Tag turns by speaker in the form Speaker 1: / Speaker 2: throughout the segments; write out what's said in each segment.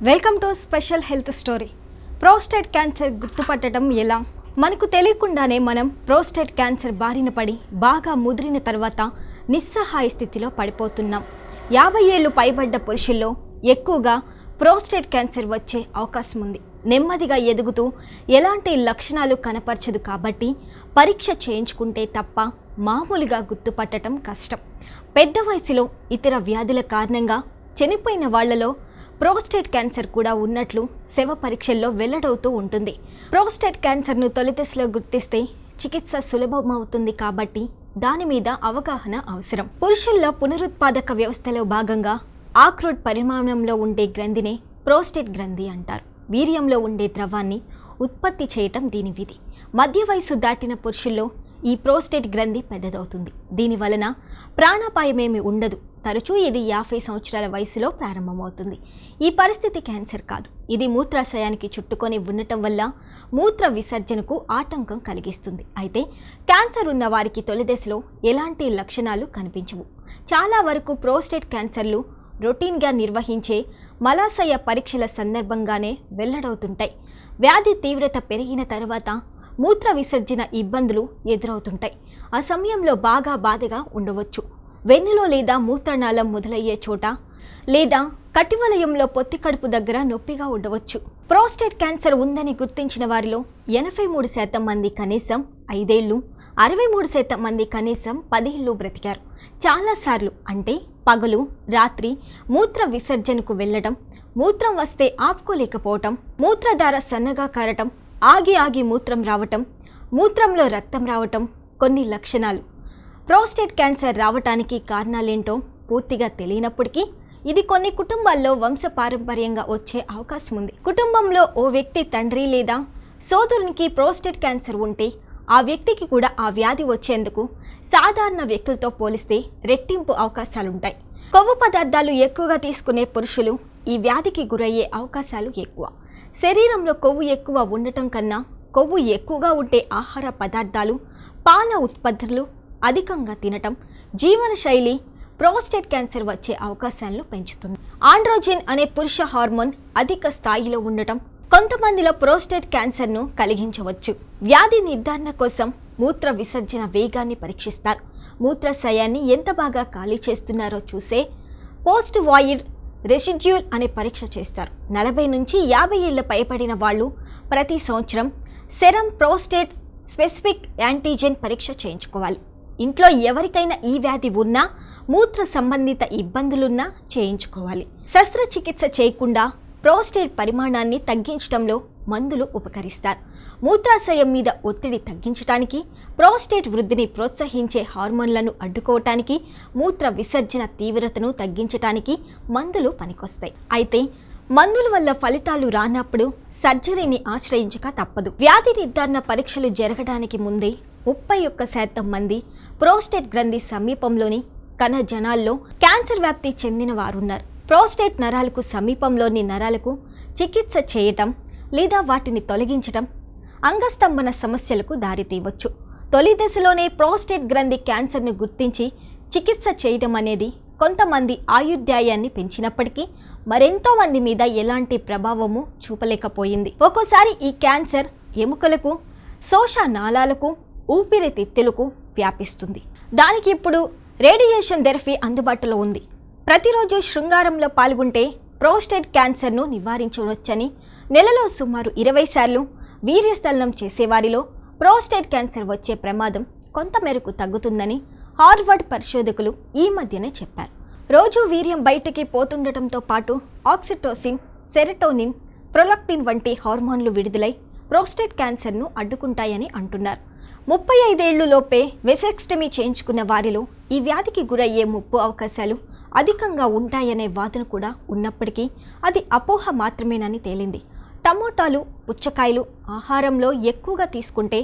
Speaker 1: Welcome to special health story. Prostate cancer గుర్తుపట్టడం ఎలా? మనకు తెలియకుండానే మనం ప్రోస్టేట్ క్యాన్సర్ బారిన పడి బాగా ముదిరిన తర్వాత నిస్సహాయ స్థితిలో పడిపోతున్నాం. 50 ఏళ్లు పైబడ్డ పురుషుల్లో ఎక్కువగా ప్రోస్టేట్ క్యాన్సర్ వచ్చే అవకాశం ఉంది. నెమ్మదిగా ఎదుగుతూ ఎలాంటి లక్షణాలు కనపరచదు కాబట్టి పరీక్ష చేయించుకుంటే తప్ప మామూలుగా గుర్తుపట్టడం కష్టం. పెద్ద వయసులో ఇతర వ్యాధుల కారణంగా చనిపోయిన వాళ్లలో ప్రోస్టేట్ క్యాన్సర్ కూడా ఉన్నట్లు శవ పరీక్షల్లో వెల్లడవుతూ ఉంటుంది. ప్రోస్టేట్ క్యాన్సర్ను తొలి దశలో గుర్తిస్తే చికిత్స సులభమవుతుంది కాబట్టి దాని మీద అవగాహన అవసరం. పురుషుల్లో పునరుత్పాదక వ్యవస్థలో భాగంగా ఆక్రూట్ పరిమాణంలో ఉండే గ్రంథినే ప్రోస్టేట్ గ్రంథి అంటారు. వీర్యంలో ఉండే ద్రవాన్ని ఉత్పత్తి చేయటం దీని విధి. మధ్య వయసు దాటిన పురుషుల్లో ఈ ప్రోస్టేట్ గ్రంథి పెద్దదవుతుంది. దీని వలన ప్రాణాపాయమేమి ఉండదు. తరచూ ఇది 50 సంవత్సరాల వయసులో ప్రారంభమవుతుంది. ఈ పరిస్థితి క్యాన్సర్ కాదు. ఇది మూత్రాశయానికి చుట్టుకొని ఉండటం వల్ల మూత్ర విసర్జనకు ఆటంకం కలిగిస్తుంది. అయితే క్యాన్సర్ ఉన్న వారికి తొలి దశలో ఎలాంటి లక్షణాలు కనిపించవు. చాలా వరకు ప్రోస్టేట్ క్యాన్సర్లు రొటీన్గా నిర్వహించే మలాశయ పరీక్షల సందర్భంగానే వెల్లడవుతుంటాయి. వ్యాధి తీవ్రత పెరిగిన తర్వాత మూత్ర విసర్జన ఇబ్బందులు ఎదురవుతుంటాయి. ఆ సమయంలో బాగా బాధగా ఉండవచ్చు. వెన్నులో లేదా మూత్రనాళం మొదలయ్యే చోట లేదా కటివలయంలో పొత్తి కడుపు దగ్గర నొప్పిగా ఉండవచ్చు. ప్రోస్టేట్ క్యాన్సర్ ఉందని గుర్తించిన వారిలో 83% మంది కనీసం 5 ఏళ్ళు, 63% మంది కనీసం 10 ఏళ్ళు బ్రతికారు. చాలాసార్లు అంటే పగలు రాత్రి మూత్ర విసర్జనకు వెళ్ళడం, మూత్రం వస్తే ఆపుకోలేకపోవటం, మూత్రధార సన్నగా కారటం, ఆగి మూత్రం రావటం, మూత్రంలో రక్తం రావటం కొన్ని లక్షణాలు. ప్రోస్టేట్ క్యాన్సర్ రావటానికి కారణాలేంటో పూర్తిగా తెలియనప్పటికీ ఇది కొన్ని కుటుంబాల్లో వంశపారంపర్యంగా వచ్చే అవకాశం ఉంది. కుటుంబంలో ఓ వ్యక్తి తండ్రి లేదా సోదరునికి ప్రోస్టేట్ క్యాన్సర్ ఉంటే ఆ వ్యక్తికి కూడా ఆ వ్యాధి వచ్చేందుకు సాధారణ వ్యక్తులతో పోలిస్తే రెట్టింపు అవకాశాలుంటాయి. కొవ్వు పదార్థాలు ఎక్కువగా తీసుకునే పురుషులు ఈ వ్యాధికి గురయ్యే అవకాశాలు ఎక్కువ. శరీరంలో కొవ్వు ఎక్కువ ఉండటం కన్నా కొవ్వు ఎక్కువగా ఉండే ఆహార పదార్థాలు, పాల ఉత్పత్తులు అధికంగా తినటం, జీవనశైలి ప్రోస్టేట్ క్యాన్సర్ వచ్చే అవకాశాలను పెంచుతుంది. ఆండ్రోజెన్ అనే పురుష హార్మోన్ అధిక స్థాయిలో ఉండటం కొంతమందిలో ప్రోస్టేట్ క్యాన్సర్ను కలిగించవచ్చు. వ్యాధి నిర్ధారణ కోసం మూత్ర విసర్జన వేగాన్ని పరీక్షిస్తారు. మూత్రాశయాన్ని ఎంత బాగా ఖాళీ చేస్తున్నారో చూసే పోస్ట్ వాయిడ్ రెసిడ్యూల్ అనే పరీక్ష చేస్తారు. 40 నుంచి 50 ఏళ్ల పైబడిన వాళ్ళు ప్రతి సంవత్సరం సెరం ప్రోస్టేట్ స్పెసిఫిక్ యాంటీజెన్ పరీక్ష చేయించుకోవాలి. ఇంట్లో ఎవరికైనా ఈ వ్యాధి ఉన్నా, మూత్ర సంబంధిత ఇబ్బందులున్నా చేయించుకోవాలి. శస్త్రచికిత్స చేయకుండా ప్రోస్టేట్ పరిమాణాన్ని తగ్గించడంలో మందులు ఉపకరిస్తారు. మూత్రాశయం మీద ఒత్తిడి తగ్గించడానికి, ప్రోస్టేట్ వృద్ధిని ప్రోత్సహించే హార్మోన్లను అడ్డుకోవటానికి, మూత్ర విసర్జన తీవ్రతను తగ్గించటానికి మందులు పనికొస్తాయి. అయితే మందుల వల్ల ఫలితాలు రానప్పుడు సర్జరీని ఆశ్రయించక తప్పదు. వ్యాధి నిర్ధారణ పరీక్షలు జరగడానికి ముందే 31% మంది ప్రోస్టేట్ గ్రంథి సమీపంలోని కణజాలాల్లో క్యాన్సర్ వ్యాప్తి చెందిన వారున్నారు. ప్రోస్టేట్ నరాలకు సమీపంలోని నరాలకు చికిత్స చేయటం లేదా వాటిని తొలగించటం అంగస్తంభన సమస్యలకు దారితీయవచ్చు. తొలి దశలోనే ప్రోస్టేట్ గ్రంథి క్యాన్సర్ను గుర్తించి చికిత్స చేయడం అనేది కొంతమంది ఆయుర్దాయాన్ని పెంచినప్పటికీ మరెంతో మంది మీద ఎలాంటి ప్రభావము చూపలేకపోయింది. ఒక్కోసారి ఈ క్యాన్సర్ ఎముకలకు, శ్వాసనాళాలకు, ఊపిరితిత్తులకు వ్యాపిస్తుంది. దానికి ఇప్పుడు రేడియేషన్ థెరపీ అందుబాటులో ఉంది. ప్రతిరోజు శృంగారంలో పాల్గొంటే ప్రోస్టేట్ క్యాన్సర్ను నివారించవచ్చని, నెలలో సుమారు 20 సార్లు వీర్యస్థలనం చేసేవారిలో ప్రోస్టేట్ క్యాన్సర్ వచ్చే ప్రమాదం కొంతమేరకు తగ్గుతుందని హార్వర్డ్ పరిశోధకులు ఈ మధ్యనే చెప్పారు. రోజు వీర్యం బయటికి పోతుండటంతో పాటు ఆక్సిటోసిన్, సెరటోనిన్, ప్రొలాక్టిన్ వంటి హార్మోన్లు విడుదలై ప్రోస్టేట్ క్యాన్సర్ను అడ్డుకుంటాయని అంటున్నారు. 35 ఏళ్లలోపే వెసెక్టమీ చేయించుకున్న వారిలో ఈ వ్యాధికి గురయ్యే ముప్పు అవకాశాలు అధికంగా ఉంటాయనే వాదన కూడా ఉన్నప్పటికీ అది అపోహ మాత్రమేనని తేలింది. టమోటాలు, పుచ్చకాయలు ఆహారంలో ఎక్కువగా తీసుకుంటే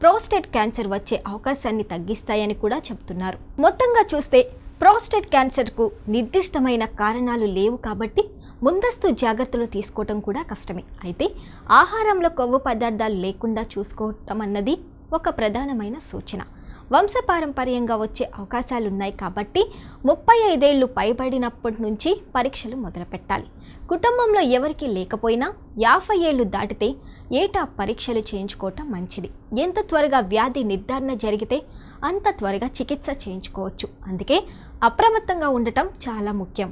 Speaker 1: ప్రోస్టేట్ క్యాన్సర్ వచ్చే అవకాశాన్ని తగ్గిస్తాయని కూడా చెబుతున్నారు. మొత్తంగా చూస్తే ప్రోస్టేట్ క్యాన్సర్కు నిర్దిష్టమైన కారణాలు లేవు కాబట్టి ముందస్తు జాగ్రత్తలు తీసుకోవటం కూడా కష్టమే. అయితే ఆహారంలో కొవ్వు పదార్థాలు లేకుండా చూసుకోవటం అన్నది ఒక ప్రధానమైన సూచన. వంశపారంపర్యంగా వచ్చే అవకాశాలున్నాయి కాబట్టి 35 ఏళ్లు పైబడినప్పటి నుంచి పరీక్షలు మొదలుపెట్టాలి. కుటుంబంలో ఎవరికీ లేకపోయినా 50 ఏళ్లు దాటితే ఏటా పరీక్షలు చేయించుకోవటం మంచిది. ఎంత త్వరగా వ్యాధి నిర్ధారణ జరిగితే అంత త్వరగా చికిత్స చేయించుకోవచ్చు. అందుకే అప్రమత్తంగా ఉండటం చాలా ముఖ్యం.